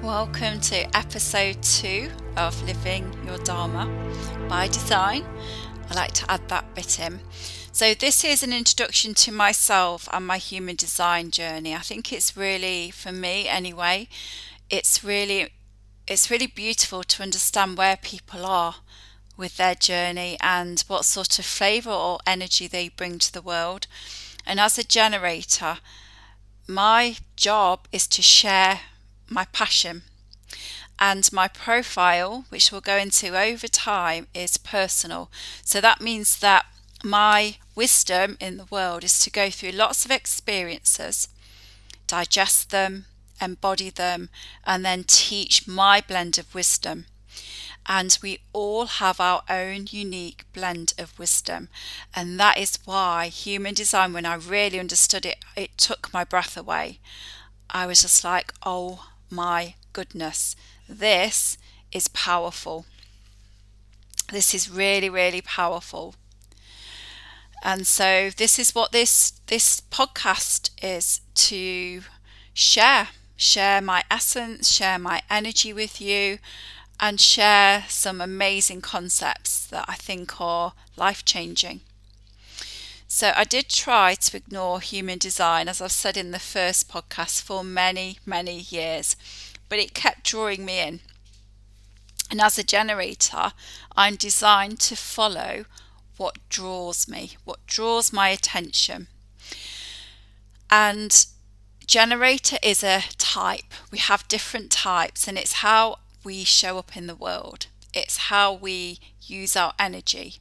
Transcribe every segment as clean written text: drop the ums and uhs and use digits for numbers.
Welcome to episode 2 of Living Your Dharma by Design. I like to add that bit in. So this is an introduction to myself and my human design journey. I think it's really, for me anyway, it's really beautiful to understand where people are with their journey and what sort of flavour or energy they bring to the world. And as a generator, my job is to share my passion, and my profile, which we'll go into over time, is personal. So that means that my wisdom in the world is to go through lots of experiences, digest them, embody them, and then teach my blend of wisdom. And we all have our own unique blend of wisdom. And that is why human design, when I really understood it, it took my breath away. I was just like, oh my goodness, this is powerful. This is really, really powerful. And so this is what this podcast is, to share my essence, share my energy with you, and share some amazing concepts that I think are life-changing. So I did try to ignore human design, as I've said in the first podcast, for many, many years, but it kept drawing me in. And as a generator, I'm designed to follow what draws me, what draws my attention. And generator is a type. We have different types, and it's how we show up in the world. It's how we use our energy.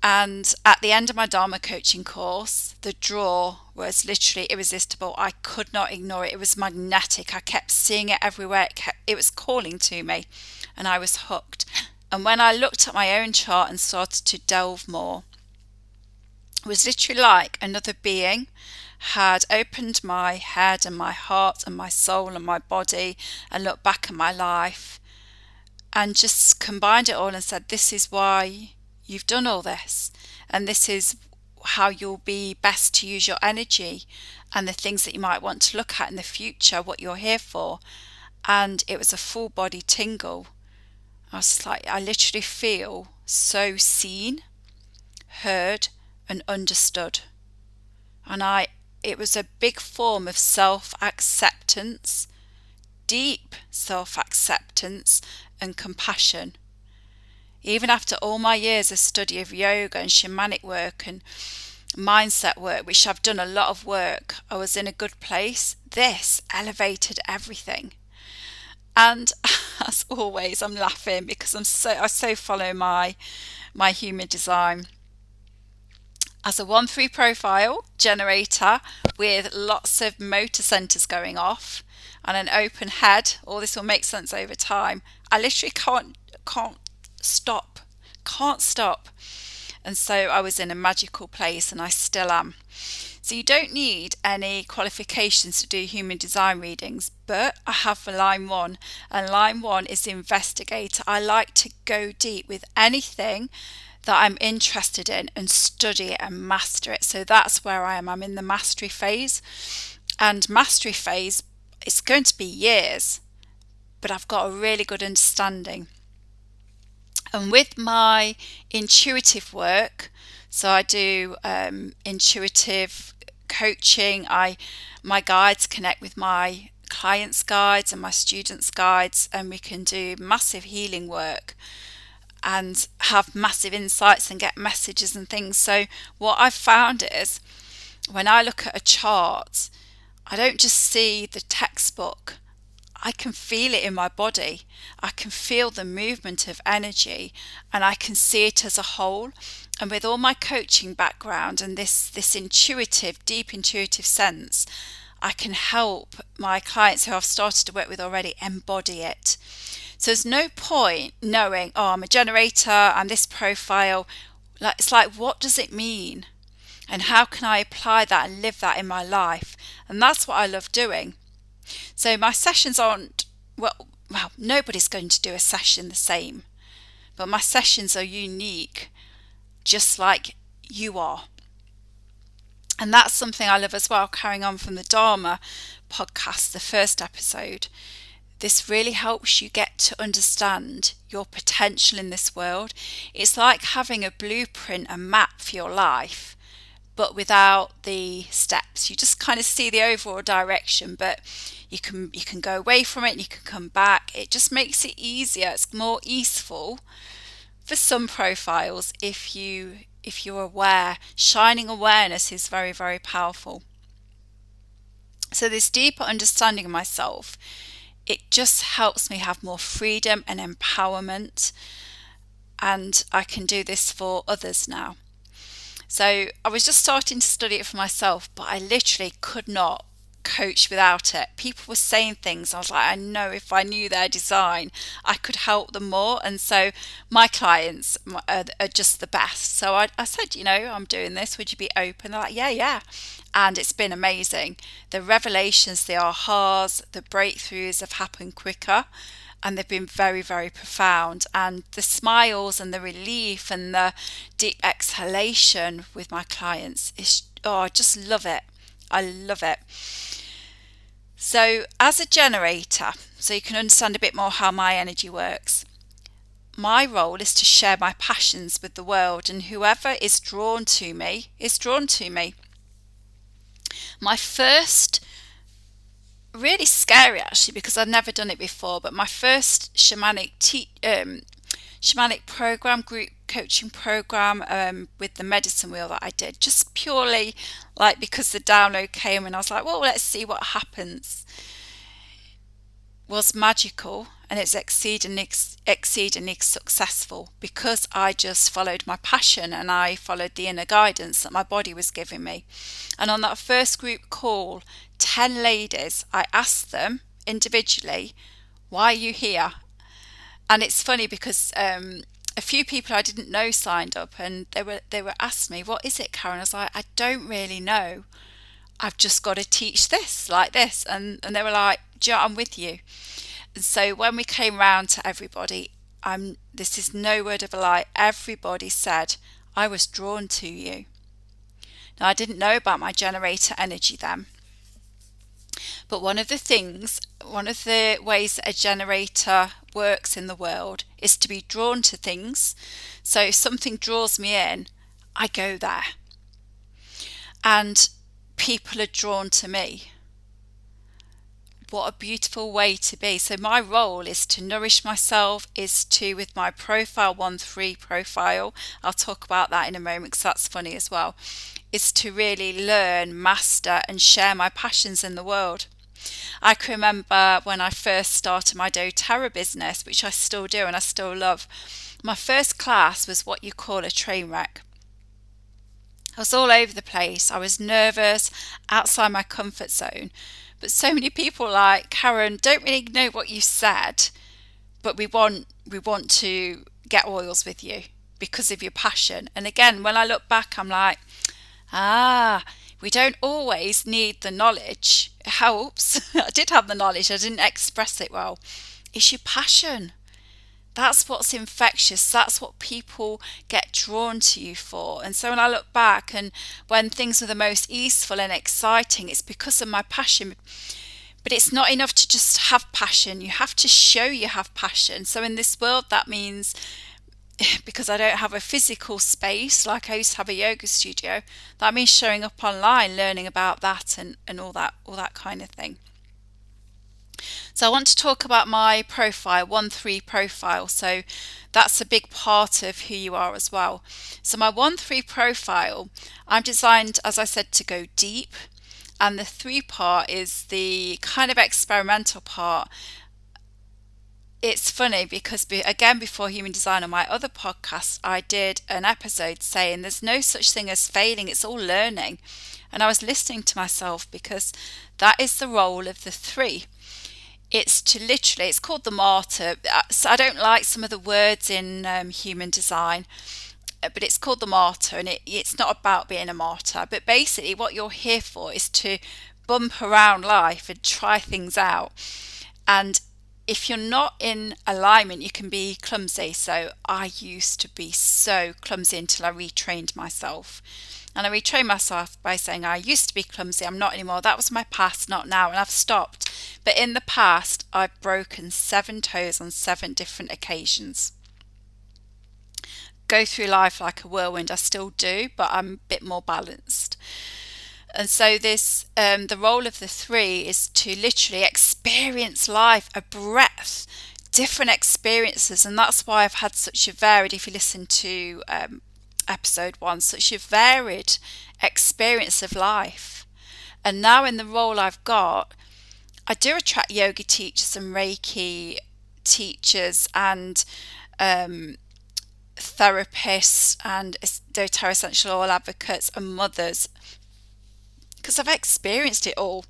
And at the end of my Dharma coaching course, the draw was literally irresistible. I could not ignore it. It was magnetic. I kept seeing it everywhere. It was calling to me, and I was hooked. And when I looked at my own chart and started to delve more, it was literally like another being had opened my head and my heart and my soul and my body and looked back at my life and just combined it all and said, this is why you've done all this, and this is how you'll be best to use your energy and the things that you might want to look at in the future, what you're here for. And it was a full body tingle. I was like, I literally feel so seen, heard and understood. And it was a big form of self-acceptance, deep self-acceptance and compassion. Even after all my years of study of yoga and shamanic work and mindset work, which I've done a lot of work, I was in a good place. This elevated everything. And as always, I'm laughing because I so follow my human design. As a 1-3 profile generator with lots of motor centers going off and an open head, all this will make sense over time. I literally can't stop. And so I was in a magical place, and I still am. So you don't need any qualifications to do human design readings, but I have for line 1, and line 1 is the investigator. I like to go deep with anything that I'm interested in and study it and master it. So that's where I am. I'm in the mastery phase, and mastery phase, it's going to be years, but I've got a really good understanding. And with my intuitive work, so I do intuitive coaching. My guides connect with my clients' guides and my students' guides, and we can do massive healing work and have massive insights and get messages and things. So what I've found is, when I look at a chart, I don't just see the textbook. I can feel it in my body. I can feel the movement of energy, and I can see it as a whole. And with all my coaching background and this intuitive, deep intuitive sense, I can help my clients who I've started to work with already embody it. So there's no point knowing, oh, I'm a generator, I'm this profile. It's like, what does it mean? And how can I apply that and live that in my life? And that's what I love doing. So my sessions aren't, well, nobody's going to do a session the same, but my sessions are unique, just like you are. And that's something I love as well, carrying on from the Dharma podcast, the first episode, this really helps you get to understand your potential in this world. It's like having a blueprint, a map for your life, but without the steps. You just kind of see the overall direction, but you can go away from it and you can come back. It just makes it easier. It's more easeful for some profiles if you're aware. Shining awareness is very, very powerful. So this deeper understanding of myself, it just helps me have more freedom and empowerment, and I can do this for others now. So I was just starting to study it for myself, but I literally could not coach without it. People were saying things, I was like, I know if I knew their design I could help them more. And so my clients are just the best. So I said, I'm doing this, would you be open? They're like, yeah. And it's been amazing. The revelations, the ahas, the breakthroughs have happened quicker, and they've been very, very profound. And the smiles and the relief and the deep exhalation with my clients is, I just love it. I love it. So as a generator, so you can understand a bit more how my energy works, my role is to share my passions with the world, and whoever is drawn to me is drawn to me. My first, really scary actually, because I've never done it before, but my first shamanic program, group coaching program with the medicine wheel that I did, just purely like because the download came and I was like, well, let's see what happens, was magical, and it's exceedingly successful because I just followed my passion and I followed the inner guidance that my body was giving me. And on that first group call, 10 ladies, I asked them individually, why are you here? And it's funny because a few people I didn't know signed up, and they were asking me, what is it, Karen? I was like, I don't really know. I've just got to teach this like this. And they were like, I'm with you. And so when we came round to everybody, this is no word of a lie, everybody said, I was drawn to you. Now, I didn't know about my generator energy then. But one of the ways that a generator works in the world is to be drawn to things. So if something draws me in, I go there. And people are drawn to me. What a beautiful way to be. So my role is to nourish myself, with my profile 1-3 profile, I'll talk about that in a moment because that's funny as well, is to really learn, master and share my passions in the world. I can remember when I first started my doTERRA business, which I still do and I still love, my first class was what you call a train wreck. I was all over the place. I was nervous, outside my comfort zone. But so many people like, Karen, don't really know what you said, but we want to get oils with you because of your passion. And again, when I look back, I'm like, we don't always need the knowledge. It helps. I did have the knowledge. I didn't express it well. It's your passion. That's what's infectious. That's what people get drawn to you for. And so when I look back and when things are the most easeful and exciting, it's because of my passion. But it's not enough to just have passion. You have to show you have passion. So in this world, that means, because I don't have a physical space, like I used to have a yoga studio, that means showing up online, learning about that and all that kind of thing. So I want to talk about my profile, 1-3 profile. So that's a big part of who you are as well. So my 1-3 profile, I'm designed, as I said, to go deep. And the 3 part is the kind of experimental part. It's funny because, again, before Human Design on my other podcast, I did an episode saying there's no such thing as failing, it's all learning. And I was listening to myself because that is the role of the 3. It's called the Martyr. So I don't like some of the words in Human Design, but it's called the Martyr, and it's not about being a martyr. But basically what you're here for is to bump around life and try things out. And if you're not in alignment, you can be clumsy. So I used to be so clumsy until I retrained myself. And I retrained myself by saying, I used to be clumsy, I'm not anymore. That was my past, not now. And I've stopped. But in the past, I've broken 7 toes on 7 different occasions. Go through life like a whirlwind, I still do, but I'm a bit more balanced. And so this, the role of the 3 is to literally experience life, a breadth, different experiences. And that's why I've had such a varied, if you listen to episode 1, such a varied experience of life. And now in the role I've got, I do attract yoga teachers and Reiki teachers and therapists and doTERRA essential oil advocates and mothers, because I've experienced it all.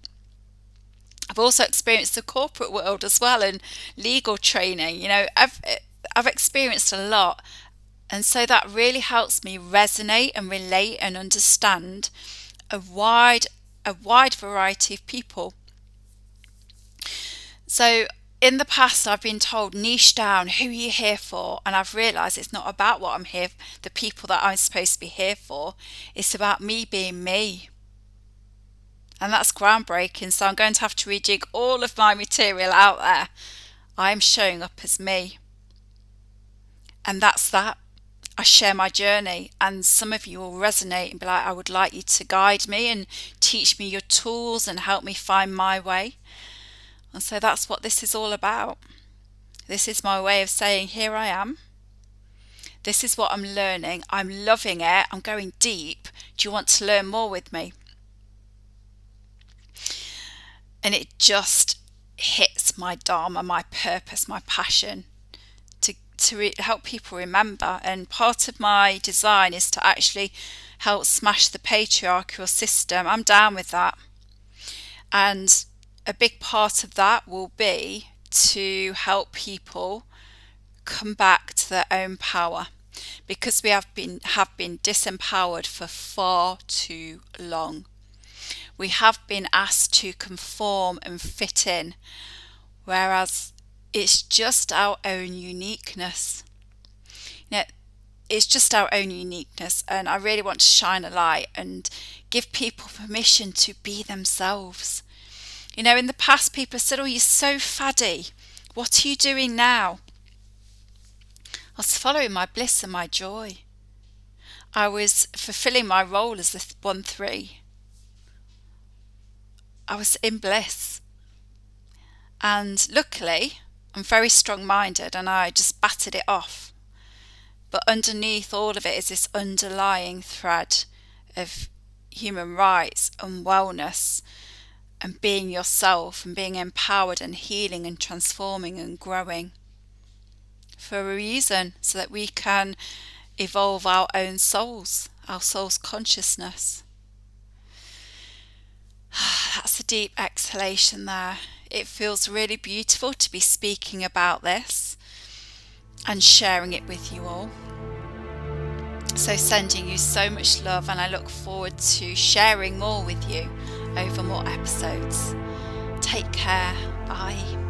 I've also experienced the corporate world as well, and legal training. You know, I've experienced a lot, and so that really helps me resonate and relate and understand a wide variety of people. So in the past, I've been told, niche down, who are you here for? And I've realised it's not about what I'm here, the people that I'm supposed to be here for. It's about me being me. And that's groundbreaking. So I'm going to have to rejig all of my material out there. I'm showing up as me. And that's that. I share my journey, and some of you will resonate and be like, I would like you to guide me and teach me your tools and help me find my way. And so that's what this is all about. This is my way of saying, here I am. This is what I'm learning. I'm loving it. I'm going deep. Do you want to learn more with me? And it just hits my dharma, my purpose, my passion to help people remember. And part of my design is to actually help smash the patriarchal system. I'm down with that. And a big part of that will be to help people come back to their own power, because we have been disempowered for far too long. We have been asked to conform and fit in, whereas it's just our own uniqueness. You know, it's just our own uniqueness, and I really want to shine a light and give people permission to be themselves. You know, in the past, people have said, oh, you're so faddy. What are you doing now? I was following my bliss and my joy. I was fulfilling my role as the 1-3. I was in bliss. And luckily, I'm very strong-minded and I just battered it off. But underneath all of it is this underlying thread of human rights and wellness and being yourself and being empowered and healing and transforming and growing for a reason, so that we can evolve our own souls, our soul's consciousness. That's a deep exhalation there. It feels really beautiful to be speaking about this and sharing it with you all. So sending you so much love, and I look forward to sharing more with you over more episodes. Take care. Bye.